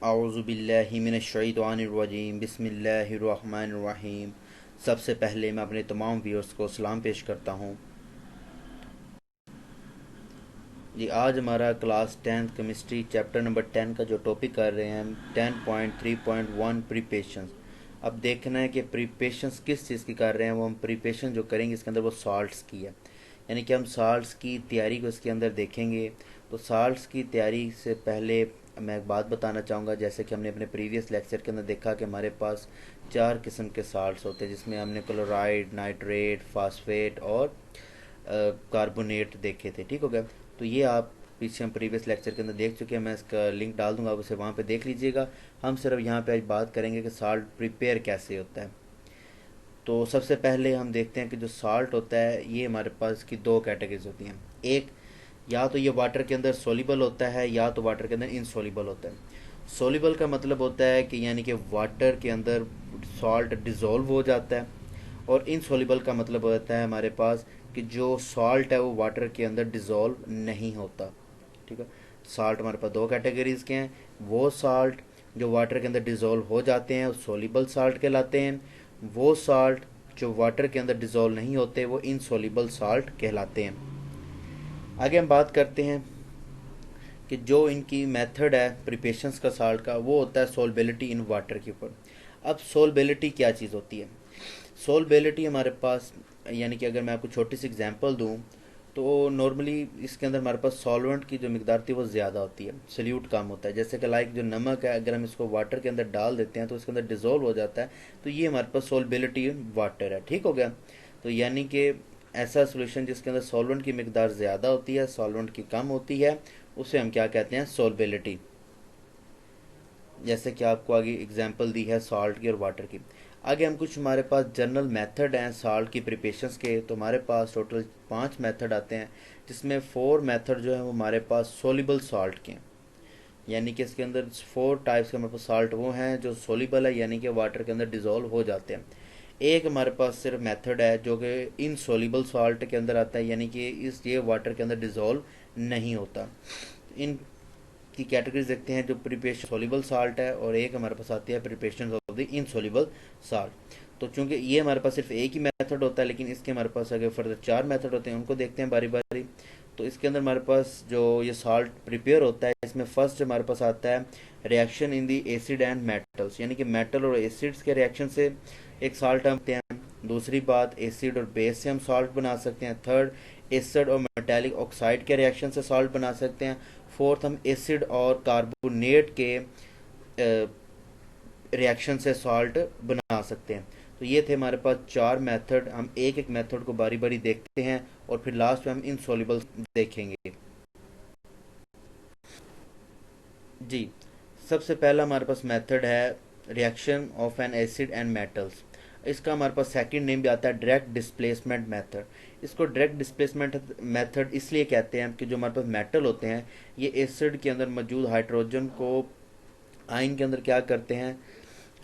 आऊज़ुबिल्लाहि मिनश्शैतानिर्रजीम बिस्मिल्लाहिर्रहमानिर्रहीम। सबसे पहले मैं अपने तमाम व्यूअर्स को सलाम पेश करता हूँ। जी, आज हमारा class 10th chemistry chapter number 10 का जो टॉपिक कर रहे हैं हम 10.3.1 प्रिपरेशंस। अब देखना है कि प्रिपरेशंस किस चीज़ की कर रहे हैं। वो हम प्रिपरेशन जो करेंगे इसके अंदर वो साल्ट्स की है, यानी कि हम साल्ट्स की तैयारी को इसके अंदर देखेंगे। तो साल्ट्स की तैयारी से पहले मैं एक बात बताना चाहूँगा, जैसे कि हमने अपने प्रीवियस लेक्चर के अंदर देखा कि हमारे पास 4 किस्म के साल्ट्स होते हैं, जिसमें हमने क्लोराइड, नाइट्रेट, फास्फेट और कार्बोनेट देखे थे। ठीक हो गया। तो ये आप पीछे हम प्रीवियस लेक्चर के अंदर देख चुके हैं, मैं इसका लिंक डाल दूंगा, आप उसे वहाँ पे देख लीजिएगा। हम सिर्फ यहाँ पे आज बात करेंगे कि साल्ट प्रिपेयर कैसे होता है। तो सबसे पहले हम देखते हैं कि जो साल्ट होता है ये हमारे पास की दो कैटेगरीज होती हैं। एक, या तो ये वाटर के अंदर सोलिबल होता है या तो वाटर के अंदर इनसोलिबल होता है। सोलिबल का मतलब होता है कि यानी कि वाटर के अंदर सॉल्ट डिज़ोल्व हो जाता है, और इनसोलिबल का मतलब होता है हमारे पास कि जो सॉल्ट है वो वाटर के अंदर डिज़ोल्व नहीं होता। ठीक है। साल्ट हमारे पास दो कैटेगरीज के हैं। वो साल्ट जो वाटर के अंदर डिज़ोल्व हो जाते हैं वो सोलिबल साल्ट कहलाते हैं। वो साल्ट जो वाटर के अंदर डिज़ोल्व नहीं होते वो इनसोलिबल साल्ट कहलाते हैं। आगे हम बात करते हैं कि जो इनकी मेथड है प्रिपरेशंस का साल्ट का, वो होता है सोलबिलिटी इन वाटर के ऊपर। अब सोलबिलिटी क्या चीज़ होती है? सोलबिलिटी हमारे पास, यानी कि अगर मैं आपको छोटी सी एग्जांपल दूं तो नॉर्मली इसके अंदर हमारे पास सॉल्वेंट की जो मिकदार थी वो ज़्यादा होती है, सल्यूट कम होता है। जैसे कि लाइक जो नमक है, अगर हम इसको वाटर के अंदर डाल देते हैं तो इसके अंदर डिज़ोल्व हो जाता है। तो ये हमारे पास सोलबिलिटी इन वाटर है। ठीक हो गया। तो यानी कि ऐसा सोल्यूशन जिसके अंदर सॉल्वेंट की मिकदार ज़्यादा होती है, सॉल्वेंट की कम होती है, उसे हम क्या कहते हैं? सोलबिलिटी। जैसे कि आपको आगे एग्जांपल दी है सॉल्ट की और वाटर की। आगे हम कुछ हमारे पास जनरल मेथड हैं साल्ट की प्रिपरेशंस के। तो हमारे पास टोटल 5 मेथड आते हैं, जिसमें 4 मेथड जो है वो हमारे पास सोलिबल सॉल्ट के हैं। यानी कि इसके अंदर 4 टाइप्स के हमारे पास साल्ट वो हैं जो सोलिबल है, यानी कि वाटर के अंदर डिज़ोल्व हो जाते हैं। एक हमारे पास सिर्फ मेथड है जो कि इनसोलिबल सॉल्ट के अंदर आता है, यानी कि ये वाटर के अंदर डिज़ोल्व नहीं होता। इन की कैटेगरीज देखते हैं, जो प्रिपरेशन सोलिबल साल्ट है, और एक हमारे पास आती है preparation of the insoluble salt. तो चूंकि ये हमारे पास सिर्फ एक ही मेथड होता है, लेकिन इसके हमारे पास अगर फर्दर 4 मेथड होते हैं, उनको देखते हैं बारी बारी। तो इसके अंदर हमारे पास जो ये साल्ट प्रिपेयर होता है, इसमें फर्स्ट हमारे पास आता है reaction in the acid and metals, यानी कि मेटल और एसिड्स के रिएक्शन से एक साल्ट हम हैं। दूसरी बात, एसिड और बेस से हम साल्ट बना सकते हैं। थर्ड, एसिड और मेटालिक ऑक्साइड के रिएक्शन से साल्ट बना सकते हैं। फोर्थ, हम एसिड और कार्बोनेट के रिएक्शन से सॉल्ट बना सकते हैं। तो ये थे हमारे पास 4 मेथड। हम एक एक मेथड को बारी बारी देखते हैं और फिर लास्ट में हम इनसॉल्युबल देखेंगे। जी, सबसे पहला हमारे पास मेथड है reaction of an acid and metals. इसका हमारे पास सेकंड नेम भी आता है डायरेक्ट डिस्प्लेसमेंट मेथड। इसको डायरेक्ट डिस्प्लेसमेंट मेथड इसलिए कहते हैं कि जो हमारे पास मेटल होते हैं ये एसिड के अंदर मौजूद हाइड्रोजन को आयन के अंदर क्या करते हैं?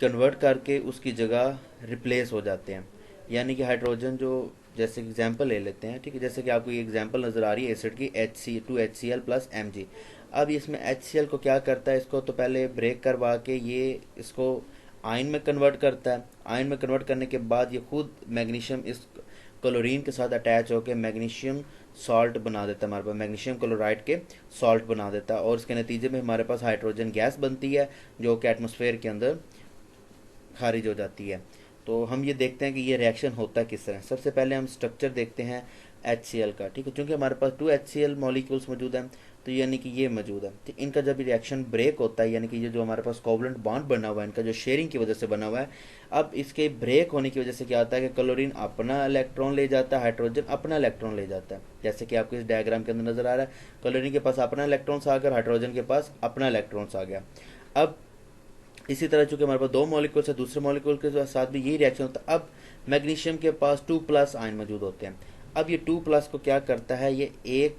कन्वर्ट करके उसकी जगह रिप्लेस हो जाते हैं। यानी कि हाइड्रोजन जो, जैसे एग्जांपल ले लेते हैं, ठीक है, जैसे कि आपको ये एग्जांपल नज़र आ रही है एसिड की HC2HCl प्लस Mg। अब इसमें HCl को क्या करता है? इसको तो पहले ब्रेक करवा के ये इसको आयन में कन्वर्ट करता है। आयन में कन्वर्ट करने के बाद ये खुद मैग्नीशियम इस क्लोरीन के साथ अटैच होकर मैग्नीशियम सॉल्ट बना देता है, हमारे पास मैग्नीशियम क्लोराइड के सॉल्ट बना देता है, और इसके नतीजे में हमारे पास हाइड्रोजन गैस बनती है जो कि एटमॉस्फेयर के अंदर खारिज हो जाती है। तो हम ये देखते हैं कि ये रिएक्शन होता किस तरह। सबसे पहले हम स्ट्रक्चर देखते हैं HCl का। ठीक है, क्योंकि हमारे पास 2 HCl मॉलिक्यूल्स मौजूद हैं, तो यानी कि ये मौजूद है। तो इनका जब रिएक्शन ब्रेक होता है, यानी कि ये जो हमारे पास कोवलेंट बॉन्ड बना हुआ है इनका, जो शेयरिंग की वजह से बना हुआ है, अब इसके ब्रेक होने की वजह से क्या होता है कि क्लोरीन अपना इलेक्ट्रॉन ले जाता है, हाइड्रोजन अपना इलेक्ट्रॉन ले जाता है। जैसे कि आपको इस डायग्राम के अंदर नजर आ रहा है, क्लोरीन के पास अपना इलेक्ट्रॉन्स आ गया, हाइड्रोजन के पास अपना इलेक्ट्रॉन्स आ गया। अब इसी तरह चूंकि हमारे पास 2 मॉलिक्यूल्स है, दूसरे मॉलिक्यूल के साथ भी यही रिएक्शन होता है। अब मैग्नीशियम के पास 2 प्लस आयन मौजूद होते हैं। अब ये 2 प्लस को क्या करता है? ये एक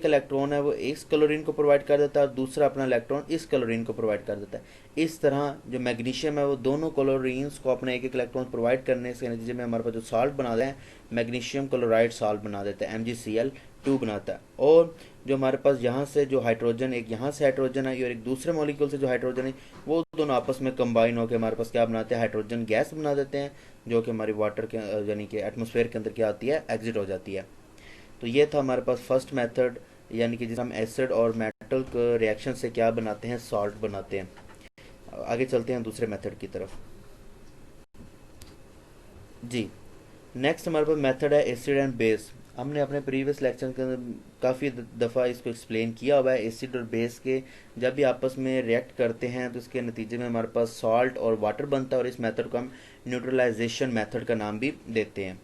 इलेक्ट्रॉन है वो इस क्लोरीन को प्रोवाइड कर देता है, और दूसरा अपना इलेक्ट्रॉन इस क्लोरीन को प्रोवाइड कर देता है। इस तरह जो मैग्नीशियम है वो दोनों क्लोरीन्स को अपना एक एक इलेक्ट्रॉन प्रोवाइड करने के नतीजे में हमारे पास जो साल्ट बना दें, मैग्नीशियम क्लोराइड साल्ट बना देता है, MgCl टू बनाता है। और जो हमारे पास यहाँ से जो हाइड्रोजन, एक यहाँ से हाइड्रोजन है और एक दूसरे मॉलिक्यूल से जो हाइड्रोजन है, वो दोनों आपस में कंबाइन होकर हमारे पास क्या बनाते हैं, हाइड्रोजन गैस बना देते हैं, जो कि हमारी वाटर के यानी कि एटमॉस्फेयर के अंदर क्या आती है, एग्जिट हो जाती है। तो ये था हमारे पास फर्स्ट मेथड, यानी कि जिसे हम एसिड और मेटल के रिएक्शन से क्या बनाते हैं, सॉल्ट बनाते हैं। आगे चलते हैं दूसरे मेथड की तरफ। जी, नेक्स्ट हमारे पास मेथड है एसिड एंड बेस। हमने अपने प्रीवियस लेक्चर के अंदर काफ़ी दफ़ा इसको एक्सप्लेन किया हुआ है। एसिड और बेस के जब भी आपस में रिएक्ट करते हैं तो इसके नतीजे में हमारे पास सॉल्ट और वाटर बनता है, और इस मेथड को हम न्यूट्रलाइजेशन मेथड का नाम भी देते हैं।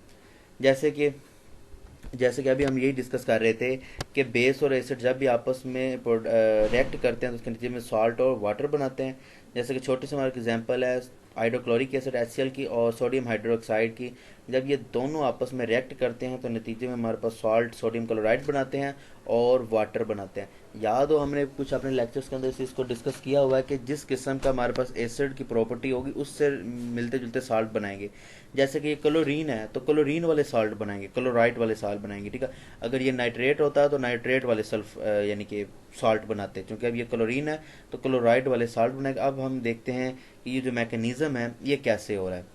जैसे कि अभी हम यही डिस्कस कर रहे थे कि बेस और एसिड जब भी आपस में रिएक्ट करते हैं तो उसके नतीजे में सॉल्ट और वाटर बनाते हैं। जैसे कि छोटी सी हमारा एग्जांपल है हाइड्रोक्लोरिक एसिड HCl की और सोडियम हाइड्रोक्साइड की। जब ये दोनों आपस में रिएक्ट करते हैं तो नतीजे में हमारे पास सॉल्ट सोडियम क्लोराइड बनाते हैं और वाटर बनाते हैं। याद हो हमने कुछ अपने लेक्चर्स के अंदर इस चीज़ को डिस्कस किया हुआ है कि जिस किस्म का हमारे पास एसिड की प्रॉपर्टी होगी उससे मिलते जुलते साल्ट बनाएंगे। जैसे कि ये क्लोरीन है तो क्लोरीन वाले साल्ट बनाएंगे, क्लोराइड वाले साल्ट बनाएंगे, ठीक है। अगर ये नाइट्रेट होता है तो नाइट्रेट वाले सल्फ यानी कि साल्ट बनाते हैं। क्योंकि अब ये क्लोरीन है तो क्लोराइड वाले साल्ट बनाएंगे। अब हम देखते हैं कि ये जो मैकेनिज्म है ये कैसे हो रहा है।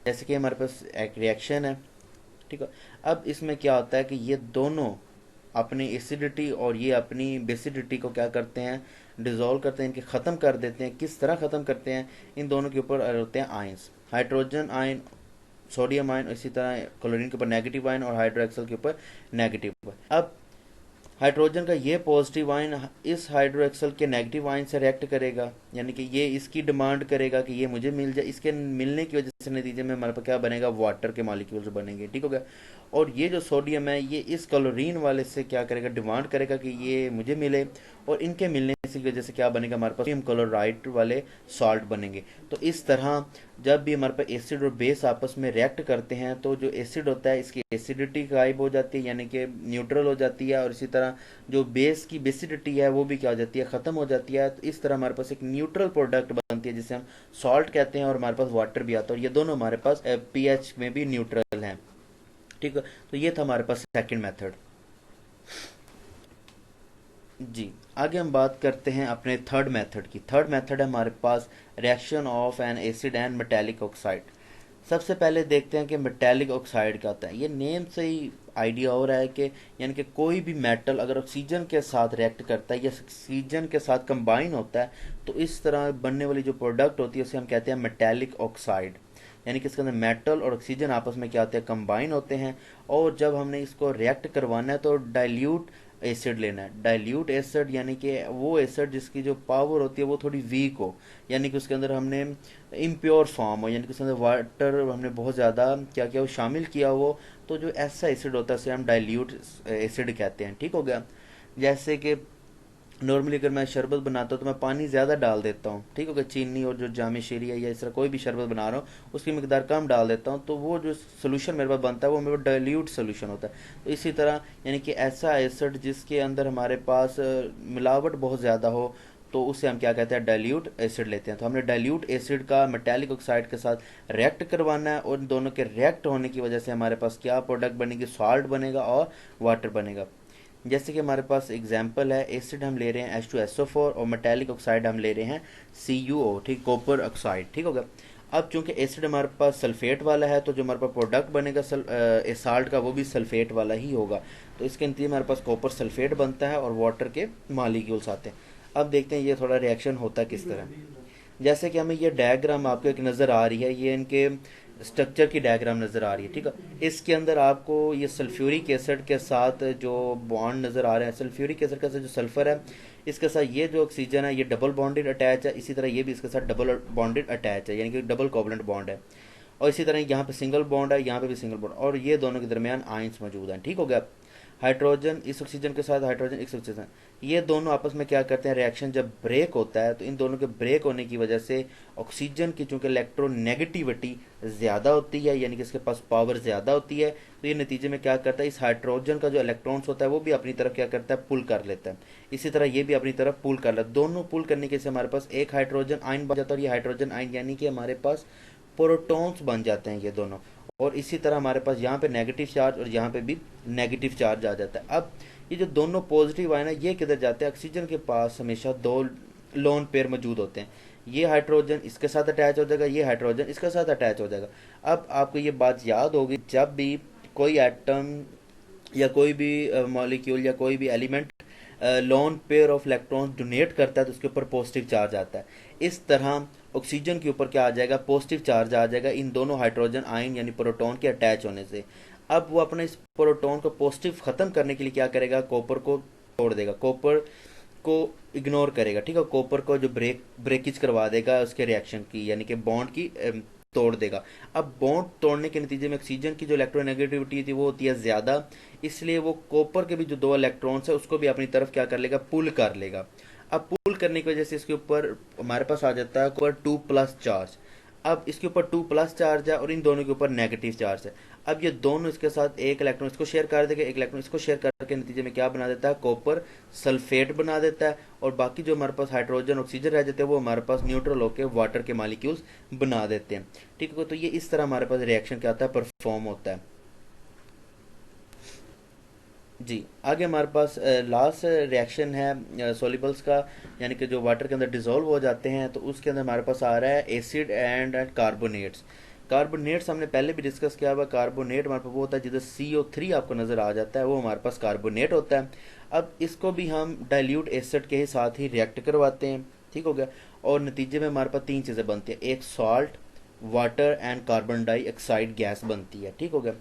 जैसे कि हमारे पास एक रिएक्शन है, ठीक है। अब इसमें क्या होता है कि ये दोनों अपनी एसिडिटी और ये अपनी बेसिडिटी को क्या करते हैं, डिजोल्व करते हैं, इनके ख़त्म कर देते हैं। किस तरह ख़त्म करते हैं, इन दोनों के ऊपर होते हैं ions, hydrogen ion, sodium ion, इसी तरह क्लोरीन के ऊपर नेगेटिव आयन और हाइड्रोक्सल के ऊपर नेगेटिव। अब हाइड्रोजन का ये पॉजिटिव आयन इस हाइड्रोक्सल के नेगेटिव आयन से रिएक्ट करेगा, यानी कि ये इसकी डिमांड करेगा कि ये मुझे मिल जाए। इसके मिलने की वजह से नतीजे में हमारे पास क्या बनेगा, वाटर के मॉलिक्यूल्स बनेंगे, ठीक हो गया। और ये जो सोडियम है ये इस क्लोरीन वाले से क्या करेगा, डिमांड करेगा कि ये मुझे मिले, और इनके मिलने की वजह से क्या बनेगा, हमारे पास सोडियम क्लोराइड वाले सॉल्ट बनेंगे। तो इस तरह जब भी हमारे पास एसिड और बेस आपस में रिएक्ट करते हैं तो जो एसिड होता है इसकी एसिडिटी गायब हो जाती है, यानी कि न्यूट्रल हो जाती है, और इसी तरह जो बेस की बेसिडिटी है वो भी क्या हो जाती है, ख़त्म हो जाती है। तो इस तरह हमारे पास एक न्यूट्रल प्रोडक्ट बनती है जिसे हम सॉल्ट कहते हैं, और हमारे पास वाटर भी आता है, और ये दोनों हमारे पास पीएच में भी न्यूट्रल हैं, ठीक है। तो ये था हमारे पास सेकंड मेथड। जी, आगे हम बात करते हैं अपने थर्ड मेथड की। थर्ड मेथड है हमारे पास reaction of an acid and metallic oxide. सबसे पहले देखते हैं कि मेटेलिक ऑक्साइड क्या होता है। ये नेम से ही आइडिया हो रहा है कि यानी कि कोई भी मेटल अगर ऑक्सीजन के साथ रिएक्ट करता है या ऑक्सीजन के साथ कंबाइन होता है तो इस तरह बनने वाली जो प्रोडक्ट होती है उसे हम कहते हैं मेटेलिक ऑक्साइड। यानी कि इसके अंदर मेटल और ऑक्सीजन आपस में क्या होते हैं, कंबाइन होते हैं। और जब हमने इसको रिएक्ट करवाना है तो डाइल्यूट एसिड लेना है। डाइल्यूट एसिड यानी कि वो एसिड जिसकी जो पावर होती है वो थोड़ी वीक हो, यानी कि उसके अंदर हमने इम्प्योर फॉर्म हो, यानी कि उसके अंदर वाटर हमने बहुत ज़्यादा क्या किया वो शामिल किया हो। तो जो ऐसा एसिड होता है उसे हम डाइल्यूट एसिड कहते हैं, ठीक हो गया। जैसे कि नॉर्मली अगर मैं शरबत बनाता हूँ तो मैं पानी ज़्यादा डाल देता हूँ, ठीक होगा। चीनी और जो जामी शीरी है या इस तरह कोई भी शरबत बना रहा हूँ उसकी मिकदार कम डाल देता हूँ, तो वो जो सोल्यूशन मेरे पास बनता है वो मेरे पास डाइल्यूट सोल्यूशन होता है। तो इसी तरह यानी कि ऐसा एसिड जिसके अंदर हमारे पास मिलावट बहुत ज़्यादा हो तो उसे हम क्या कहते हैं, डाइल्यूट एसिड लेते हैं। तो हमने डाइल्यूट एसिड का मेटेलिक ऑक्साइड के साथ रिएक्ट करवाना है, और इन दोनों के रिएक्ट होने की वजह से हमारे पास क्या प्रोडक्ट बनेगी, सॉल्ट बनेगा और वाटर बनेगा। जैसे कि हमारे पास एग्जांपल है, एसिड हम ले रहे हैं H2SO4 और मेटेलिक ऑक्साइड हम ले रहे हैं CuO, ठीक, कॉपर ऑक्साइड, ठीक होगा। अब चूंकि एसिड हमारे पास सल्फेट वाला है तो जो हमारे पास प्रोडक्ट बनेगा साल्ट का वो भी सल्फेट वाला ही होगा। तो इसके नतीजे हमारे पास कॉपर सल्फेट बनता है और वाटर के मॉलिक्यूल्स आते हैं। अब देखते हैं ये थोड़ा रिएक्शन होता है किस तरह। जैसे कि हमें ये डायग्राम आपको एक नज़र आ रही है, ये इनके स्ट्रक्चर की डायग्राम नज़र आ रही है, ठीक है। इसके अंदर आपको ये सल्फ्यूरिक एसिड के साथ जो बॉन्ड नज़र आ रहे हैं, सल्फ्यूरिक एसिड का जो सल्फर है इसके साथ ये जो ऑक्सीजन है ये डबल बॉन्डेड अटैच है, इसी तरह ये भी इसके साथ डबल बॉन्डेड अटैच है, यानी कि डबल कोवलेंट बॉन्ड है। और इसी तरह यहाँ पे सिंगल बॉन्ड है, यहाँ पे भी सिंगल बॉन्ड, और ये दोनों के दरमियान आयंस मौजूद हैं, ठीक हो गया। हाइड्रोजन इस ऑक्सीजन के साथ हाइड्रोजन इस ऑक्सीजन, ये दोनों आपस में क्या करते हैं, रिएक्शन जब ब्रेक होता है तो इन दोनों के ब्रेक होने की वजह से ऑक्सीजन की चूंकि इलेक्ट्रोनेगेटिविटी ज़्यादा होती है, यानी कि इसके पास पावर ज़्यादा होती है, तो ये नतीजे में क्या करता है, इस हाइड्रोजन का जो इलेक्ट्रॉन्स होता है वो भी अपनी तरफ क्या करता है, पुल कर लेता है। इसी तरह ये भी अपनी तरफ पुल कर लेता है। दोनों पुल करने के से हमारे पास एक हाइड्रोजन आयन बन जाता है, और ये हाइड्रोजन आयन यानी कि हमारे पास प्रोटॉन्स बन जाते हैं ये दोनों। और इसी तरह हमारे पास यहाँ पे नेगेटिव चार्ज और यहाँ पे भी नेगेटिव चार्ज आ जाता है। अब ये जो दोनों पॉजिटिव आयन है ये किधर जाते हैं, ऑक्सीजन के पास हमेशा दो लोन पेयर मौजूद होते हैं। ये हाइड्रोजन इसके साथ अटैच हो जाएगा, ये हाइड्रोजन इसके साथ अटैच हो जाएगा। अब आपको ये बात याद होगी, जब भी कोई एटम या कोई भी मॉलिक्यूल या कोई भी element lone pair of electrons donate करता है तो उसके ऊपर पॉजिटिव चार्ज आता है। इस तरह ऑक्सीजन के ऊपर क्या आ जाएगा, पॉजिटिव चार्ज आ जाएगा इन दोनों हाइड्रोजन आयन यानी प्रोटॉन के अटैच होने से। अब वो अपने इस प्रोटॉन को पॉजिटिव खत्म करने के लिए क्या करेगा, कॉपर को तोड़ देगा, कॉपर को इग्नोर करेगा, ठीक है, कॉपर को जो ब्रेकेज करवा देगा उसके रिएक्शन की यानी कि बॉन्ड की तोड़ देगा। अब बॉन्ड तोड़ने के नतीजे में ऑक्सीजन की जो इलेक्ट्रोनेगेटिविटी थी वो होती है ज़्यादा, इसलिए वो कॉपर के भी जो दो इलेक्ट्रॉन्स है उसको भी अपनी तरफ क्या कर लेगा, पुल कर लेगा। अब पुल करने की वजह से इसके ऊपर हमारे पास आ जाता है ऊपर 2+ चार्ज। अब इसके ऊपर 2+ चार्ज है और इन दोनों के ऊपर नेगेटिव चार्ज है। अब ये दोनों इसके साथ एक इलेक्ट्रॉन इसको शेयर कर देगा, एक इलेक्ट्रॉन इसको शेयर करके नतीजे में क्या बना देता है, कॉपर सल्फेट बना देता है। और बाकी जो हमारे पास हाइड्रोजन ऑक्सीजन रह जाते हैं वो हमारे पास न्यूट्रल होकर वाटर के मॉलिक्यूल्स बना देते हैं, ठीक है। तो ये इस तरह हमारे पास रिएक्शन क्या होता है, परफॉर्म होता है। जी, आगे हमारे पास लास्ट रिएक्शन है सॉल्युबल्स का, यानी कि जो वाटर के अंदर डिजोल्व हो जाते हैं, तो उसके अंदर हमारे पास आ रहा है एसिड एंड कार्बोनेट्स। कार्बोनेट्स हमने पहले भी डिस्कस किया हुआ। कार्बोनेट हमारे पास वो होता है जिधर CO3 आपको नज़र आ जाता है, वो हमारे पास कार्बोनेट होता है। अब इसको भी हम डाइल्यूट एसिड के साथ ही रिएक्ट करवाते हैं, ठीक हो गया। और नतीजे में हमारे पास तीन चीज़ें बनती हैं, एक salt, water and carbon dioxide gas बनती है, ठीक हो गया।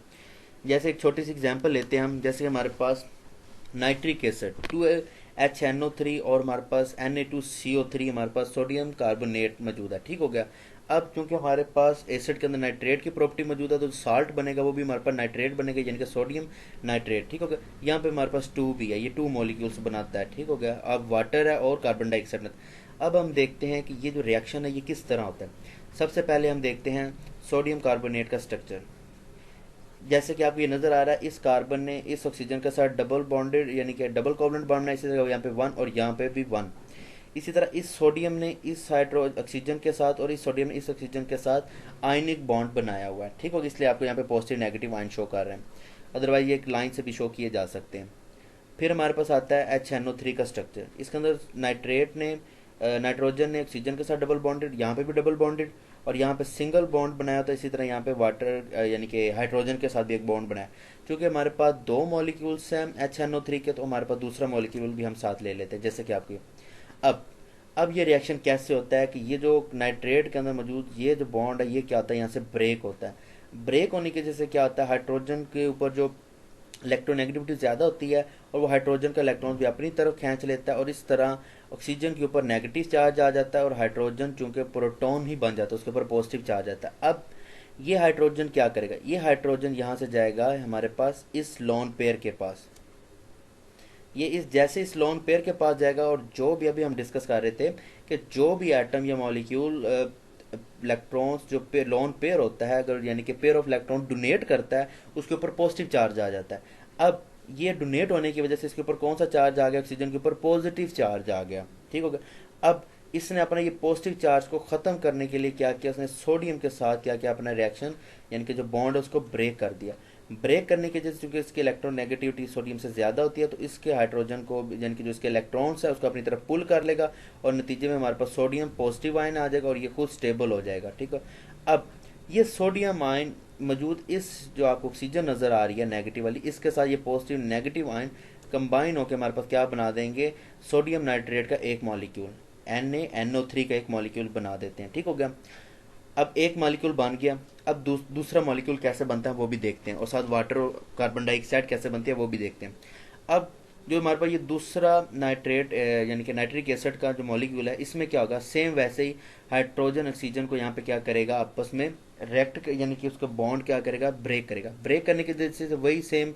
जैसे एक छोटी सी एग्जांपल लेते हैं हम, जैसे हमारे पास नाइट्रिक एसिड 2HNO3 और हमारे पास Na2CO3 हमारे पास सोडियम कार्बोनेट मौजूद है, ठीक हो गया। अब क्योंकि हमारे पास एसिड के अंदर नाइट्रेट की प्रॉपर्टी मौजूद है तो साल्ट बनेगा वो भी हमारे पास नाइट्रेट बनेगा यानी कि सोडियम नाइट्रेट, ठीक हो गया। यहाँ पे हमारे पास 2 भी है, ये 2 मॉलिक्यूल्स बनाता है, ठीक हो गया। अब वाटर है और कार्बन डाइऑक्साइड। अब हम देखते हैं कि ये जो रिएक्शन है ये किस तरह होता है। सबसे पहले हम देखते हैं सोडियम कार्बोनेट का स्ट्रक्चर। जैसे कि आपको ये नज़र आ रहा है, इस कार्बन ने इस ऑक्सीजन के साथ डबल बॉन्डेड यानी कि डबल कोवलेंट बॉन्ड बनाया, इसी तरह यहाँ पे 1 और यहाँ पे भी 1। इसी तरह इस सोडियम ने इस हाइड्रो ऑक्सीजन के साथ और इस सोडियम ने इस ऑक्सीजन के साथ आयनिक बॉन्ड बनाया हुआ है, ठीक होगा। इसलिए आपको यहाँ पे पॉजिटिव नेगेटिव आयन शो कर रहे हैं, अदरवाइज ये एक लाइन से भी शो किए जा सकते हैं। फिर हमारे पास आता है HNO3 का स्ट्रक्चर। इसके अंदर नाइट्रोजन ने ऑक्सीजन के साथ डबल बॉन्डेड, यहाँ पे भी डबल बॉन्डेड और यहाँ पे सिंगल बॉन्ड बनाया होता है। इसी तरह यहाँ पे वाटर यानी कि हाइड्रोजन के साथ भी एक बॉन्ड बनाया। क्योंकि हमारे पास दो मॉलिक्यूल्स हैं HNO3 के, तो हमारे पास दूसरा मॉलिक्यूल भी हम साथ ले लेते हैं, जैसे कि आपकी अब ये रिएक्शन कैसे होता है कि ये जो नाइट्रेट के अंदर मौजूद ये जो बॉन्ड है ये क्या होता है, यहाँ से ब्रेक होता है। ब्रेक होने की वजह से क्या होता है, हाइड्रोजन के ऊपर जो इलेक्ट्रोनेगेटिविटी ज़्यादा होती है और वो हाइड्रोजन का इलेक्ट्रॉन भी अपनी तरफ खींच लेता है और इस तरह ऑक्सीजन के ऊपर नेगेटिव चार्ज आ जाता है और हाइड्रोजन चूंकि प्रोटॉन ही बन जाता है उसके ऊपर पॉजिटिव चार्ज आता है। अब ये हाइड्रोजन क्या करेगा, ये हाइड्रोजन यहाँ से जाएगा हमारे पास इस लोन पेयर के पास। ये जैसे इस लोन पेयर के पास जाएगा और जो भी अभी हम डिस्कस कर रहे थे कि जो भी एटम या मॉलिक्यूल इलेक्ट्रॉन्स जो लोन पेयर होता है अगर यानी कि पेयर ऑफ इलेक्ट्रॉन डोनेट करता है उसके ऊपर पॉजिटिव चार्ज आ जाता है। अब ये डोनेट होने की वजह से इसके ऊपर कौन सा चार्ज आ गया, ऑक्सीजन के ऊपर पॉजिटिव चार्ज आ गया, ठीक हो गया। अब इसने अपना ये पॉजिटिव चार्ज को ख़त्म करने के लिए क्या किया, उसने सोडियम के साथ क्या किया, अपना रिएक्शन यानी कि जो बॉन्ड है उसको ब्रेक कर दिया। ब्रेक करने की वजह से चूंकि इसकी इलेक्ट्रोनेगेटिविटी सोडियम से ज़्यादा होती है तो इसके हाइड्रोजन को यानी कि जो इसके इलेक्ट्रॉन्स है उसको अपनी तरफ पुल कर लेगा और नतीजे में हमारे पास सोडियम पॉजिटिव आयन आ जाएगा और ये खुद स्टेबल हो जाएगा, ठीक है। अब ये सोडियम आयन मौजूद इस जो आपको ऑक्सीजन नज़र आ रही है नेगेटिव वाली, इसके साथ ये पॉजिटिव नेगेटिव आयन कंबाइन होकर हमारे पास क्या बना देंगे, सोडियम नाइट्रेट का एक मॉलिक्यूल NaNO3 का एक मॉलिक्यूल बना देते हैं, ठीक हो गया। अब एक मॉलिक्यूल बन गया, अब दूसरा मॉलिक्यूल कैसे बनता है वो भी देखते हैं और साथ वाटर और कार्बन डाइऑक्साइड कैसे बनती है वो भी देखते हैं। अब जो हमारे पास ये दूसरा नाइट्रेट यानी कि नाइट्रिक एसिड का जो मॉलिक्यूल है इसमें क्या होगा, सेम वैसे ही हाइड्रोजन ऑक्सीजन को यहाँ पे क्या करेगा, आपस में रिएक्ट यानी कि उसका बॉन्ड क्या करेगा, ब्रेक करेगा। ब्रेक करने की वजह से वही सेम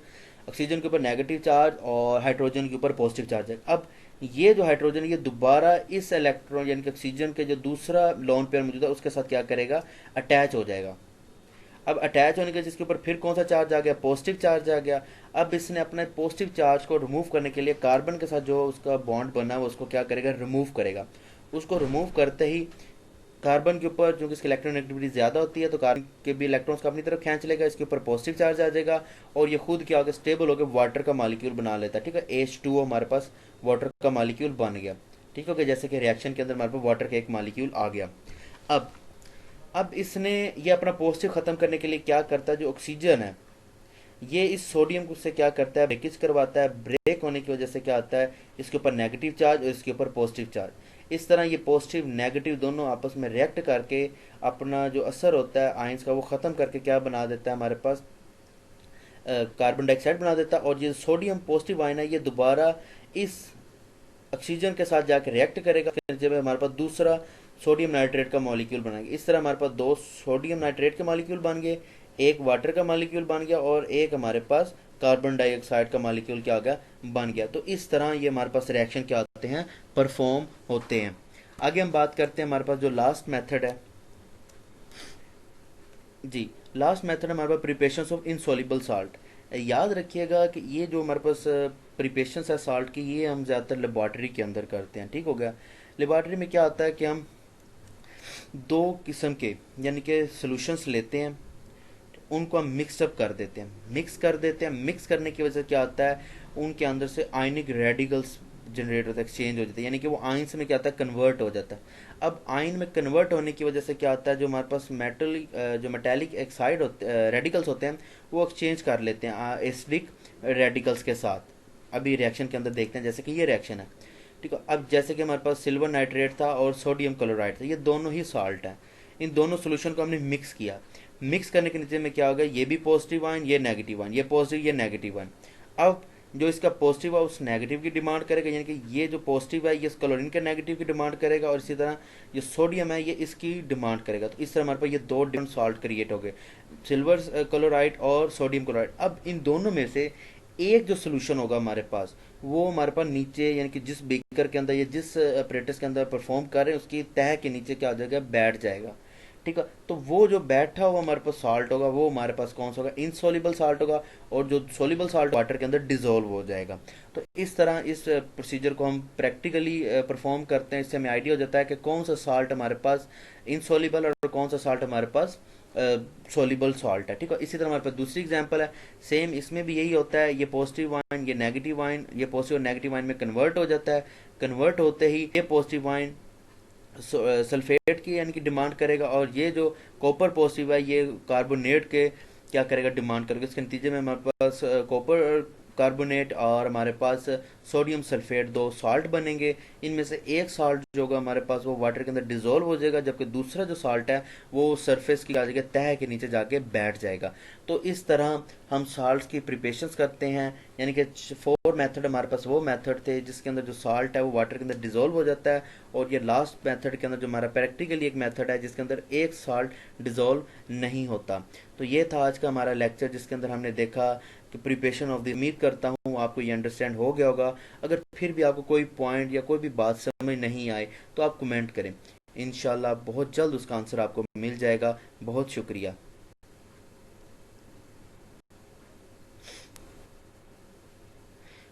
ऑक्सीजन के ऊपर नेगेटिव चार्ज और हाइड्रोजन के ऊपर पॉजिटिव चार्ज है। अब ये जो हाइड्रोजन ये दोबारा इस इलेक्ट्रॉन यानी कि ऑक्सीजन के जो दूसरा लोन पेयर मौजूद है उसके साथ क्या करेगा, अटैच हो जाएगा। अब अटैच होने के जिसके ऊपर फिर कौन सा चार्ज आ गया, पॉजिटिव चार्ज आ गया। अब इसने अपने पॉजिटिव चार्ज को रिमूव करने के लिए कार्बन के साथ जो उसका बॉन्ड बना है उसको क्या करेगा, रिमूव करेगा। उसको रिमूव करते ही कार्बन के ऊपर जो कि इसकी इलेक्ट्रोनेगेटिविटी ज़्यादा होती है तो कार्बन के भी इलेक्ट्रॉन्स को अपनी तरफ खींच लेगा, इसके ऊपर पॉजिटिव चार्ज आ जाएगा और ये खुद क्या होगा, स्टेबल होकर वाटर का मालिक्यूल बना लेता है। ठीक है, H2O हमारे पास वाटर का मालिक्यूल बन गया। ठीक है, जैसे कि रिएक्शन के अंदर हमारे पास वाटर का एक मालिक्यूल आ गया। अब अब इसने ये अपना पॉजिटिव ख़त्म करने के लिए क्या करता है, जो ऑक्सीजन है ये इस सोडियम को से क्या करता है, ब्रेकेज करवाता है। ब्रेक होने की वजह से क्या आता है, इसके ऊपर नेगेटिव चार्ज और इसके ऊपर पॉजिटिव चार्ज, इस तरह ये पॉजिटिव नेगेटिव दोनों आपस में रिएक्ट करके अपना जो असर होता है आयंस का वो ख़त्म करके क्या बना देता है हमारे पास, कार्बन डाइऑक्साइड बना देता है। और ये सोडियम पॉजिटिव आयन है ये दोबारा इस ऑक्सीजन के साथ जाकर रिएक्ट करेगा, फिर जब हमारे पास दूसरा सोडियम नाइट्रेट का मॉलिक्यूल बनाएंगे। इस तरह हमारे पास दो सोडियम नाइट्रेट के मॉलिक्यूल बन गए, एक वाटर का मॉलिक्यूल बन गया और एक हमारे पास कार्बन डाइऑक्साइड का मॉलिक्यूल क्या हो गया, बन गया। तो इस तरह ये हमारे पास रिएक्शन क्या होते हैं, परफॉर्म होते हैं। आगे हम बात करते हैं हमारे पास जो लास्ट मेथड है जी, लास्ट मेथड हमारे पास प्रिपरेशन ऑफ इनसॉल्युबल साल्ट। याद रखिएगा कि ये जो हमारे पास प्रिपरेशन है साल्ट की, ये हम ज़्यादातर लेबॉर्ट्री के अंदर करते हैं। ठीक हो गया, लेबॉर्ट्री में क्या होता है कि हम दो किस्म के यानी कि सॉल्यूशंस लेते हैं, उनको हम मिक्सअप कर देते हैं, मिक्स करने की वजह से क्या होता है, उनके अंदर से आयनिक रेडिकल्स जनरेट होता है, एक्सचेंज हो जाता है, यानी कि वो आयंस में क्या होता है, कन्वर्ट हो जाता है। अब आयन में कन्वर्ट होने की वजह से क्या होता है, जो हमारे पास जो मेटालिक एक्साइड होते रेडिकल्स होते हैं वो एक्सचेंज कर लेते हैं एसिडिक रेडिकल्स के साथ। अभी रिएक्शन के अंदर देखते हैं, जैसे कि ये रिएक्शन है। ठीक है, अब जैसे कि हमारे पास सिल्वर नाइट्रेट था और सोडियम क्लोराइड था, ये दोनों ही साल्ट हैं। इन दोनों सोल्यूशन को हमने मिक्स किया, मिक्स करने के नीचे में क्या होगा, ये भी पॉजिटिव आयन, ये नेगेटिव आयन, ये पॉजिटिव ये नेगेटिव आयन। अब जो इसका पॉजिटिव है उस नेगेटिव की डिमांड करेगा, यानी कि ये जो पॉजिटिव है ये इस क्लोरीन के नेगेटिव की डिमांड करेगा, और इसी तरह जो सोडियम है ये इसकी डिमांड करेगा। तो इस तरह हमारे पास ये दो डिफरेंट सॉल्ट क्रिएट हो गए, सिल्वर क्लोराइड और सोडियम क्लोराइड। अब इन दोनों में से एक जो सोल्यूशन होगा हमारे पास, वो हमारे पास नीचे यानी कि जिस बेकर के अंदर या जिस अपरेटस के अंदर परफॉर्म कर रहे हैं उसकी तह के नीचे क्या हो जाएगा, बैठ जाएगा। ठीक है, तो वो जो बैठा हुआ हमारे पास साल्ट होगा वो हमारे पास कौन सा होगा, इनसॉल्युबल साल्ट होगा, और जो सोल्युबल साल्ट वाटर के अंदर डिजोल्व हो जाएगा। तो इस तरह इस प्रोसीजर को हम प्रैक्टिकली परफॉर्म करते हैं, इससे हमें आइडिया हो जाता है कि कौन सा साल्ट हमारे पास इनसॉल्युबल और कौन सा साल्ट हमारे पास सोल्यूबल सॉल्ट है। ठीक है, इसी तरह हमारे पास दूसरी एग्जांपल है, सेम इसमें भी यही होता है, ये पॉजिटिव आयन ये नेगेटिव आयन, ये पॉजिटिव और नेगेटिव आयन में कन्वर्ट हो जाता है। कन्वर्ट होते ही ये पॉजिटिव आयन सल्फेट की यानी कि डिमांड करेगा, और ये जो कॉपर पॉजिटिव है ये कार्बोनेट के क्या करेगा, डिमांड करेगा। इसके नतीजे में हमारे पास कॉपर कार्बोनेट और हमारे पास सोडियम सल्फेट दो साल्ट बनेंगे। इनमें से एक साल्ट जो होगा हमारे पास वो वाटर के अंदर डिजोल्व हो जाएगा, जबकि दूसरा जो साल्ट है वो सरफेस की जगह तह के नीचे जाके बैठ जाएगा। तो इस तरह हम साल्ट की प्रिपरेशंस करते हैं, यानी कि 4 मेथड हमारे पास वो मेथड थे जिसके अंदर जो साल्ट है वो वाटर के अंदर डिजोल्व हो जाता है, और ये लास्ट मेथड के अंदर जो हमारा प्रैक्टिकली एक मेथड है जिसके अंदर एक साल्ट डिजोल्व नहीं होता। तो ये था आज का हमारा लेक्चर जिसके अंदर हमने देखा कि प्रिपरेशन ऑफ द, उम्मीद करता हूँ आपको ये अंडरस्टैंड हो गया होगा। अगर फिर भी आपको कोई पॉइंट या कोई भी बात समझ नहीं आए तो आप कमेंट करें, इंशाल्लाह बहुत जल्द उसका आंसर आपको मिल जाएगा। बहुत शुक्रिया।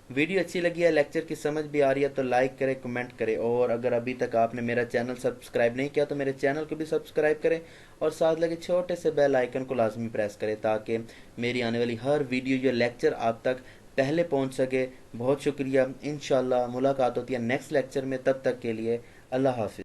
वीडियो अच्छी लगी है, लेक्चर की समझ भी आ रही है तो लाइक करें, कमेंट करें, और अगर अभी तक आपने मेरा चैनल सब्सक्राइब नहीं किया तो मेरे चैनल को भी सब्सक्राइब करें और साथ लगे छोटे से बेल आइकन को लाजमी प्रेस करें ताकि मेरी आने वाली हर वीडियो या लेक्चर आप तक पहले पहुंच सके। बहुत शुक्रिया, इंशाल्लाह मुलाकात होती है नेक्स्ट लेक्चर में, तब तक के लिए अल्लाह हाफिज़।